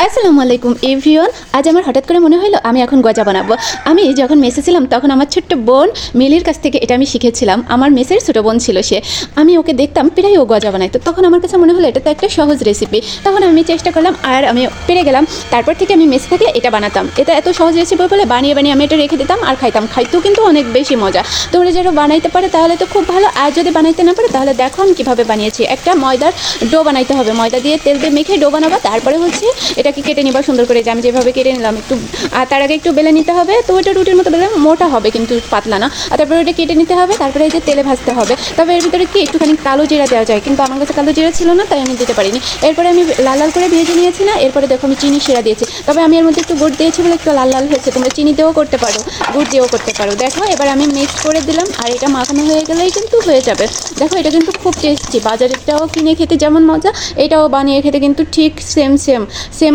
আসসালামু আলাইকুম এভরিওয়ান। আজ আমার হঠাৎ করে মনে হলো আমি এখন গজা বানাবো। আমি যখন মেসে ছিলাম তখন আমার ছোট্ট বোন মিলির কাছ থেকে এটা আমি শিখেছিলাম। আমার মেসের ছোটো বোন ছিল সে, আমি ওকে দেখতাম প্রায় ও গজা বানাইতো। তখন আমার কাছে মনে হলো এটা তো একটা সহজ রেসিপি। তখন আমি চেষ্টা করলাম আর আমি পেরে গেলাম। তারপর থেকে আমি মেসে থাকলে এটা বানাতাম। এটা এত সহজ রেসিপি বলে বানিয়ে বানিয়ে আমি এটা রেখে দিতাম আর খাইতাম। খাইতেও কিন্তু অনেক বেশি মজা। তোমরা যারা বানাইতে পারে তাহলে তো খুব ভালো, আর যদি বানাইতে না পারে তাহলে দেখো আমি কীভাবে বানিয়েছি। একটা ময়দার ডো বানাইতে হবে, ময়দা দিয়ে তেল দিয়ে মেখে ডো বানাবো। তারপরে হচ্ছে এটাকে কেটে নিবা সুন্দর করে, যে আমি যেভাবে কেটে নিলাম একটু। আর তার আগে একটু বেলে নিতে হবে, তো ওটা রুটির মতো বেলে মোটা হবে কিন্তু পাতলা না। আর তারপরে ওটা কেটে নিতে হবে, তারপরে এই যে তেলে ভাজতে হবে। তবে এর ভিতরে কি একটুখানি কালো জিরা দেওয়া যায়, কিন্তু আমার কাছে কালো জিরা ছিল না তাই আমি দিতে পারিনি। এরপরে আমি লাল লাল করে ভেজে নিয়েছি না, এরপরে দেখো আমি চিনি শিরা দিয়েছি। তবে আমি এর মধ্যে একটু গুড় দিয়েছি বলে একটু লাল লাল হয়েছে। তোমরা চিনি দিয়েও করতে পারো, গুড় দিয়েও করতে পারো। দেখো এবার আমি মিক্স করে দিলাম, আর এটা মাখানো হয়ে গেলেই কিন্তু হয়ে যাবে। দেখো এটা কিন্তু খুব টেস্টি, বাজারেরটাও কিনে খেতে যেমন মজা, এটাও বানিয়ে খেতে কিন্তু ঠিক সেম